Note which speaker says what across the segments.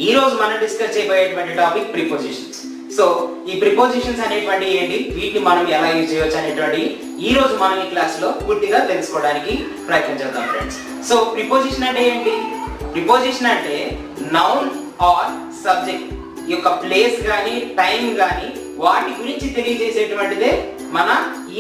Speaker 1: ఈ రోజు మనం డిస్కస్ చేయబోయేటువంటి టాపిక్ ప్రిపోజిషన్స్. సో ఈ ప్రిపోజిషన్స్ అనేటువంటి ఏంటి, వీటిని మనం ఎలా యూజ్ చేయవచ్చు అనేటువంటి ఈ రోజు మనం ఈ క్లాస్ లో పూర్తిగా తెలుసుకోవడానికి ప్రయత్నం చేద్దాం ఫ్రెండ్స్. సో ప్రిపోజిషన్ అంటే ఏంటి? ప్రిపోజిషన్ అంటే నౌన్ ఆర్ సబ్జెక్ట్ యొక్క ప్లేస్ గానీ టైం గానీ వాటి గురించి తెలియజేసేటువంటిదే మన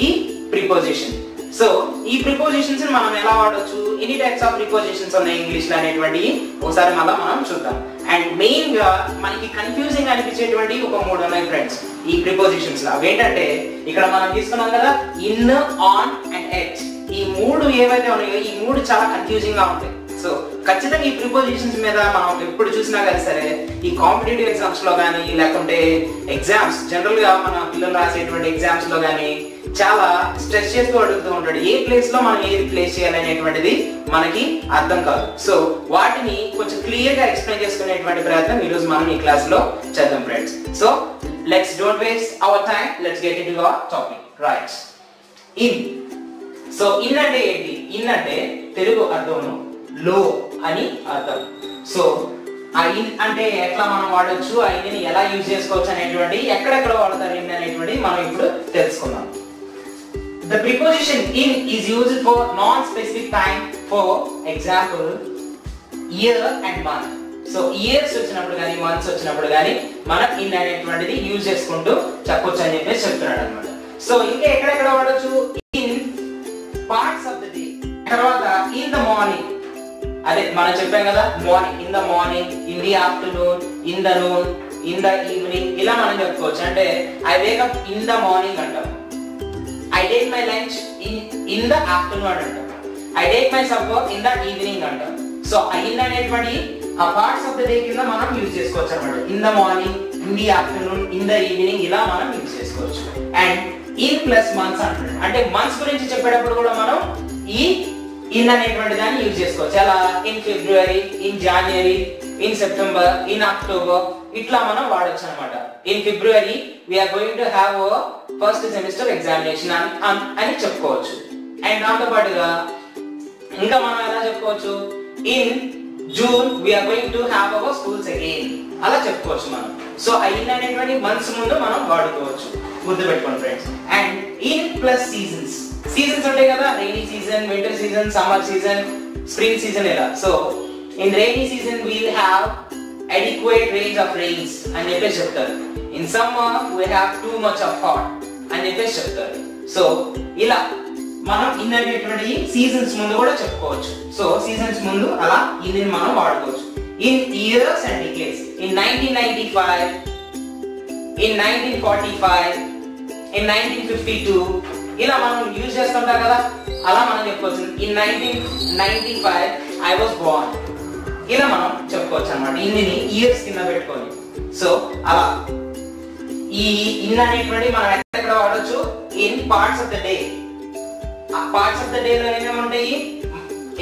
Speaker 1: ఈ ప్రిపోజిషన్. సో ఈ ప్రిపోజిషన్స్ మనం ఎలా వాడొచ్చు, ఎన్ని టైప్స్ ఆఫ్ ప్రిపోజిషన్స్ ఉన్నాయి ఇంగ్లీష్ లో అనేటువంటి ఒకసారి మళ్ళీ మనం చూద్దాం. అండ్ మెయిన్ గా మనకి కన్ఫ్యూజింగ్ అనిపించేటువంటి ఒక 3 ఉన్నాయి ఫ్రెండ్స్ ఈ ప్రిపోజిషన్స్ లో. అవేంటంటే ఇక్కడ మనం తీసుకున్నాం కదా, ఇన్, ఆన్ అండ్ ఎట్. ఈ 3 ఏవైతే ఉన్నాయో ఈ 3 చాలా కన్ఫ్యూజింగ్ గా ఉంటాయి. సో ఖచ్చితంగా ఈ ప్రిపోజిషన్స్ మీద మనం ఎప్పుడు చూసినా కానీ సరే, ఈ కాంపిటేటివ్ ఎగ్జామ్స్ లో కానీ లేకుంటే ఎగ్జామ్స్ జనరల్ గా మన పిల్లలు రాసేటువంటి ఎగ్జామ్స్ లో కానీ చాలా స్ట్రెస్ చేస్తూ అడుగుతూ ఉంటాడు, ఏ ప్లేస్ లో మనం ఏది ప్లేస్ చేయాలనేటువంటిది మనకి అర్థం కాదు. సో వాటిని కొంచెం క్లియర్ గా ఎక్స్ప్లెయిన్ చేసుకునేటువంటి ప్రయత్నం ఈ రోజు మనం ఈ క్లాస్ లో చేద్దాం friends. So let's don't waste our time, let's get into our topic. Right, in. So in అంటే ఏంటి? ఇన్ అంటే తెలుగు అర్థం లో అని అర్థం. సో ఆ ఇన్ అంటే ఎట్లా మనం వాడొచ్చు, ఆ ఇన్ ని ఎలా యూజ్ చేసుకోవచ్చు అనేటువంటి, ఎక్కడెక్కడ వాడతారు ఇన్ అనేటువంటి మనం ఇప్పుడు తెలుసుకుందాం. The preposition in is used for non-specific time. For example, year and month. So years వచ్చినప్పుడు కానీ months వచ్చినప్పుడు కానీ మనం in అనేటువంటిది యూజ్ చేసుకుంటూ చెప్పొచ్చు అని చెప్పేసి చెప్తున్నాడు అన్నమాట. సో ఇంకా ఎక్కడెక్కడ వాడొచ్చు? in parts of the day, తర్వాత in the morning. అదే మనం చెప్పాం కదా, morning, in the morning, in the afternoon, in the noon, in the evening, ఇలా మనం చెప్పుకోవచ్చు. అంటే I wake up in the morning అంటాం, I take my lunch in the afternoon అంటాం, I take my supper in the evening అంటాం. So in అనేటువంటి ఆ parts of the day కింద మనం యూజ్ చేసుకోవచ్చు అనమాట. In the morning, in the afternoon, in the evening, ఇలా మనం యూజ్ చేసుకోవచ్చు. అండ్ ఇన్ ప్లస్ మంత్స్ అంటారు, అంటే మంత్స్ గురించి చెప్పేటప్పుడు కూడా మనం ఈ ఇన్ అనేటువంటి దాన్ని యూజ్ చేసుకోవచ్చు. అలా in February, in January, in September, in October, ఇట్లా మనం వాడొచ్చు అనమాట. In February we are going to have first semester examination అని చెప్పుకోవచ్చు. అండ్ దాంతో పాటుగా ఇంకా మనం ఎలా చెప్పుకోవచ్చు, in June we are going to have our schools again, అలా చెప్పుకోవచ్చు మనం. సో ఆ ఇన్ అనేటువంటి మంత్స్ ముందు మనం వాడుకోవచ్చు, గుర్తుపెట్టుకోండి friends. And in plus seasons, seasons ఉంటాయి కదా, rainy season, winter season, summer season, spring season, ఇలా. So in rainy season we'll have adequate range of rains అని చెప్పేసి చెప్తారు. In summer we have too much of hot అని చెప్పేసి చెప్తారు. So ఇలా మనం ఇన్ అనేటువంటి సీజన్స్ ముందు కూడా చెప్పుకోవచ్చు. సో సీజన్స్ ముందు అలా ఇన్ మనం వాడుకోవచ్చు. In years and decades, in 1995, in 1945, in 1952, ఇలా మనం యూజ్ చేస్తుంటాం కదా, అలా మనం చెప్పుకోవచ్చు. ఇన్ 1995 I was born, ఇలా మనం చెప్పుకోవచ్చు అన్నమాట. ఇన్ని ఇయర్స్ కింద పెట్టుకొని. సో అలా ఈ ఇన్ అనేటువంటి మనం ఎక్కడ వాడొచ్చు? In parts of the day. ఆ పార్ట్స్ ఆఫ్ ద డే లో ఏమేమి ఉంటాయి?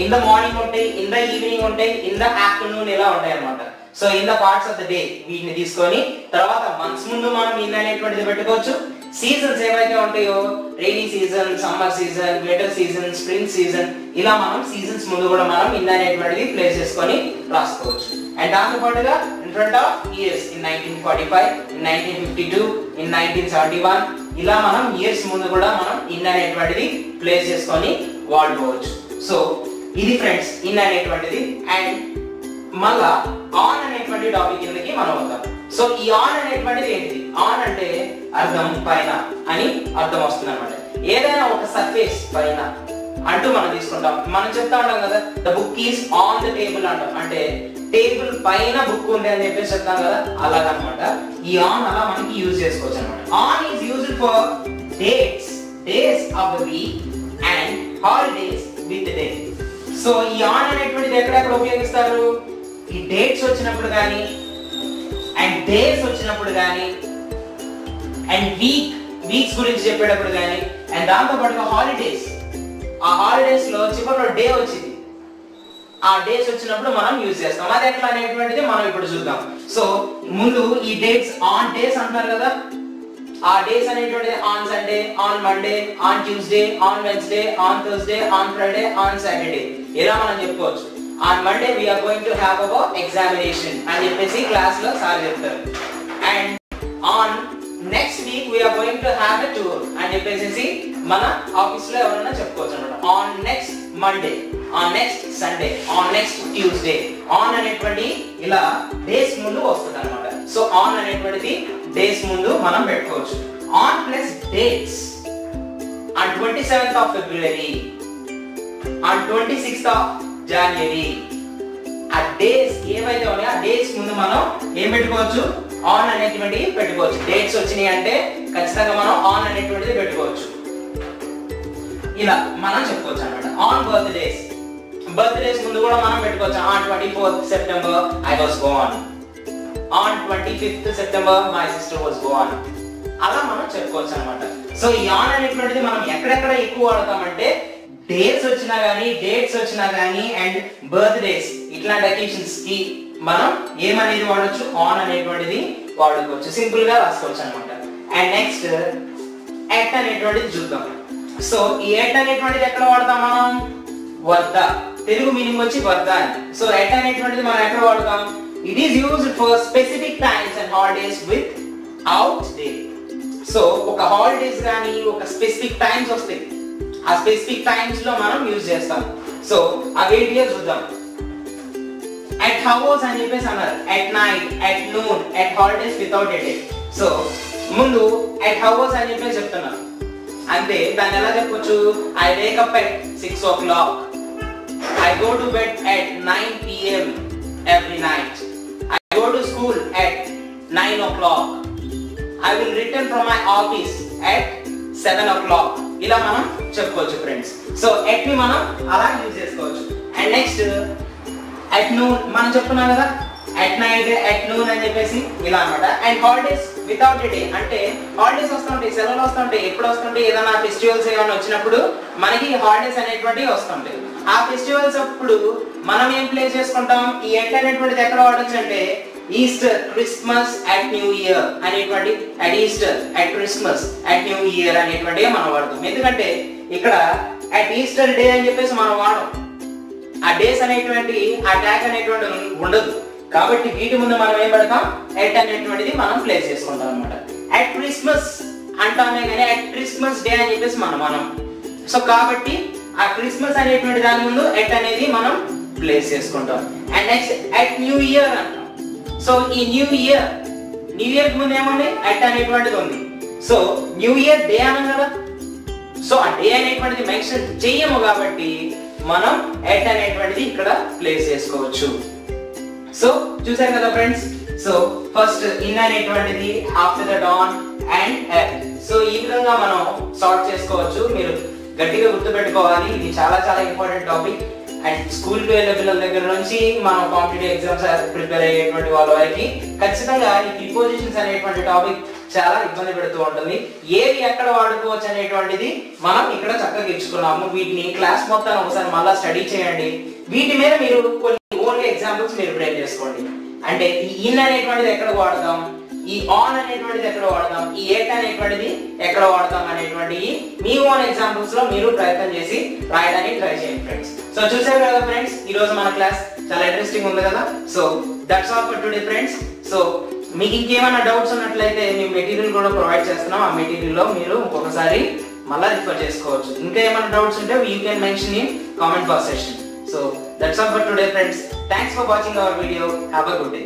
Speaker 1: ఇన్ ద మార్నింగ్ ఉంటాయి, ఇన్ ద ఈవినింగ్ ఉంటాయి, ఇన్ ద ఆఫ్టర్నూన్, ఇలా ఉంటాయి అన్నమాట. So in the parts of the day వీటిని తీసుకొని తర్వాత మంత్స్ ముందు మనం ఇన్ అనేటువంటిది పెట్టుకోవచ్చు. సీజన్స్ ఏవైతే ఉంటాయో, rainy season, summer season, winter season, spring season, ఇలా మనం సీజన్స్ ముందు కూడా మనం ఇన్ అనేటువంటిది ప్లేస్ చేసుకొని రాసుకోవచ్చు. అండ్ దాంతో పాటుగా in front of years, in 1945, in 1952, in 1971, ఇలా మనం ఇయర్స్ ముందు కూడా మనం ఇన్ అనేటువంటిది ప్లేస్ చేసుకొని వాడుకోవచ్చు. సో ఇది ఫ్రెండ్స్ ఇన్ అనేటువంటిది. అండ్ మళ్ళా ఆన్ అనేటువంటి టాపిక్ కిందకి మనం వద్దాం. సో ఈ ఆన్ అనేటువంటిది ఏంటిది? ఆన్ అంటే అర్థం పైన అని అర్థం వస్తుంది అనమాట. ఏదైనా ఒక సర్ఫేస్ పైన అంటూ మనం తీసుకుంటాం. మనం చెప్తా ఉంటాం కదా, the book is on the table అంటాం, అంటే టేబుల్ పైన బుక్ ఉంది అని చెప్పేసి చెప్తాం కదా, అలాగనమాట. ఈ ఆన్ అలా మనకి యూజ్ చేసుకోవచ్చు అనమాట. On is used for dates, days of the week and holidays with day. So ఈ ఆన్ అనేటువంటిది ఎక్కడెక్కడ ఉపయోగిస్తారు? ఈ డేట్స్ వచ్చినప్పుడు కానీ, అండ్ డేస్ వచ్చినప్పుడు కానీ, అండ్ వీక్స్ గురించి చెప్పేటప్పుడు కానీ, అండ్ దాంతో పాటుగా హాలిడేస్. ఆ హాలిడేస్ లో చివరిలో డే వచ్చింది, ఆ డేస్ వచ్చినప్పుడు మనం యూజ్ చేస్తాం. అది ఎట్లా అనేటువంటిది మనం ఇప్పుడు చూద్దాం. సో ముందు ఈ డేట్స్, ఆన్ డేస్ అంటారు కదా, ఆ డేస్ అనేటువంటిది on Sunday, on Monday, on Tuesday, on Wednesday, on Thursday, on Friday, on Saturday, ఇలా మనం చెప్పుకోవచ్చు. on Monday we are going to have our examination అని చెప్పేసి క్లాస్ లో సార్ చెప్తారు. And on next week we are going to have a tour అని చెప్పేసి మన ఆఫీస్ లో ఎవరైనా చెప్పుకోవచ్చు అన్నమాట. On next Monday, on next Sunday, on next Tuesday, on అనేటువంటి ఇలా డేస్ ముందు వస్తుంది అన్నమాట. సో on అనేటువంటిది డేస్ ముందు మనం పెట్టుకోవచ్చు. On plus dates on 27th of February, on 26th of January, ఆ డేస్ ఏవైతే ఉన్నాయో ఆ డేట్స్ ముందు మనం ఏం పెట్టుకోవచ్చు, ఆన్ అనేటువంటిది పెట్టుకోవచ్చు. డేట్స్ వచ్చినాయి అంటే ఖచ్చితంగా మనం ఆన్ అనేటువంటిది పెట్టుకోవచ్చు. ఇలా మనం చెప్పుకోవచ్చు అన్నమాట. ఆన్ బర్త్డేస్ ముందు కూడా మనం పెట్టుకోవచ్చు. On 24th September I was born, on 25th September my sister was born. అలా మనం చెప్పుకోవచ్చు అన్నమాట. సో ఈ ఆన్ అనేటువంటిది మనం ఎక్కడెక్కడ ఎక్కువ వాడతామంటే డేట్స్ వచ్చినా గానీ అండ్ బర్త్డేస్ ఇట్లాంటి అకేషన్స్ కి మనం ఏమనేది వాడొచ్చు, ఆన్ అనేటువంటిది వాడుకోవచ్చు. సింపుల్ గా రాసుకోవచ్చు అన్నమాట. అండ్ నెక్స్ట్ ఎట్ అనేటువంటిది చూద్దాం. సో ఈ ఎట్ అనేటువంటిది ఎక్కడ వాడతాం మనం, వద్ద. తెలుగు మీనింగ్ వచ్చి వద్ద అని. సో ఎట్ అనేటువంటిది మనం ఎక్కడ వాడతాం, it is used for specific times and holidays with out day. So ఒక హాలిడేస్ కానీ ఒక స్పెసిఫిక్ టైమ్స్ వస్తాయి, ఆ స్పెసిఫిక్ టైమ్స్ లో మనం యూజ్ చేస్తాం. సో అవేంటియో చూద్దాం. at hours అని చెప్పేసి అన్నారు, at night, at noon, at holidays without a day. So ముందు at hours అని చెప్పేసి చెప్తున్నారు అంతే. దాన్ని ఎలా చెప్పొచ్చు, I wake up at 6 o'clock, I go to bed at 9 p.m. every night, I go to school at 9 o'clock, I will return from my office at 7 o'clock. ఇలా మనం చెప్పుకోవచ్చు ఫ్రెండ్స్. సో ఎట్ ని మనం అలా యూజ్ చేసుకోవచ్చు. And next at noon మనం చెప్పుకున్నాం కదా, at night, at noon అని చెప్పేసి ఇలా అన్నమాట. And holidays without a day అంటే హాలిడేస్ వస్తుంటాయి, సెలవులు వస్తుంటాయి. ఎప్పుడు వస్తుంటాయి, ఏదైనా ఫెస్టివల్స్ ఏమైనా వచ్చినప్పుడు మనకి హాలిడేస్ అనేటువంటివి వస్తుంటాయి. ఆ ఫెస్టివల్స్ అప్పుడు మనం ఏం ప్లే చేసుకుంటాం, ఈ ఎట్ అనేటువంటిది ఎక్కడ వాడచ్చు అంటే Easter, Christmas, at New Year అనేటువంటి, at Easter, at Christmas, at New Year అనేటువంటివి మనం వాడతాం. ఎందుకంటే ఇక్కడ అట్ ఈస్టర్ డే అని చెప్పేసి మనం వాడం, ఆ డేస్ అనేటువంటి ఆ ట్యాగ్ అనేటువంటి ఉండదు. కాబట్టి వీటి ముందు మనం ఏం పెడతాం, ఎట్ అనేటువంటిది మనం ప్లేస్ చేసుకుంటాం అనమాట. అట్ క్రిస్మస్ అంటామే కానీ అట్ క్రిస్మస్ డే అని చెప్పేసి మనం సో కాబట్టి ఆ క్రిస్మస్ అనేటువంటి దాని ముందు ఎట్ అనేది మనం ప్లేస్ చేసుకుంటాం. And next at New year అంటాం. సో ఈ న్యూ ఇయర్ ముందు ఏముంది, ఎట్ అనేటువంటిది ఉంది. సో న్యూ ఇయర్ డే అనం కదా, సో ఆ డే అనేటువంటిది మెన్షన్ చెయ్యము కాబట్టి మనం ఎట్ అనేటువంటిది ఇక్కడ ప్లేస్ చేసుకోవచ్చు. సో చూసారు కదా ఫ్రెండ్స్. సో ఫస్ట్ ఇన్ అనేటువంటిది, after the dawn and at. So ఈ విధంగా మనం సార్ట్ చేసుకోవచ్చు. మీరు గట్టిగా గుర్తుపెట్టుకోవాలి, ఇది చాలా చాలా ఇంపార్టెంట్ టాపిక్. అండ్ స్కూల్ కి వెళ్ళే పిల్లల దగ్గర నుంచి మనం కాంపిటేటివ్ ఎగ్జామ్స్ ప్రిపేర్ అయ్యేటువంటి వాళ్ళ వరకు ఖచ్చితంగా ఈ ప్రిపోజిషన్స్ అనేటువంటి టాపిక్ చాలా ఇబ్బంది పెడుతూ ఉంటుంది. ఏవి ఎక్కడ వాడుకోవచ్చు అనేటువంటిది మనం ఇక్కడ చక్కగా ఇచ్చుకున్నాము. వీటిని క్లాస్ మొత్తం ఒకసారి మళ్ళీ స్టడీ చేయండి. వీటి మీద మీరు కొన్ని ఓన్లీ ఎగ్జాంపుల్స్ మీరు బ్రేక్ చేసుకోండి. అంటే ఈ ఇన్ అనేటువంటిది ఎక్కడ వాడతాం, ఈ ఆన్ అనేటువంటిది ఎక్కడ వాడతాం, ఈ ఎట్ అనేటువంటిది ఎక్కడ వాడతాం అనేటువంటి మీ ఓన్ ఎగ్జాంపుల్స్ లో మీరు ప్రయత్నం చేసి రాయడానికి ట్రై చేయండి ఫ్రెండ్స్. సో చూసారు కదా ఫ్రెండ్స్, ఈ రోజు మన క్లాస్ చాలా ఇంట్రెస్టింగ్ ఉంది కదా. So that's all for today friends. So మీకు ఇంకేమైనా డౌట్స్ ఉన్నట్లయితే మేము మెటీరియల్ కూడా ప్రొవైడ్ చేస్తున్నాం. ఆ మెటీరియల్ లో మీరు ఒక్కొక్కసారి మళ్ళీ రిఫర్ చేసుకోవచ్చు. ఇంకా ఏమైనా డౌట్స్ ఉంటే you can mention in comment box section. So that's all for today friends. Thanks for watching our video. Have a good day.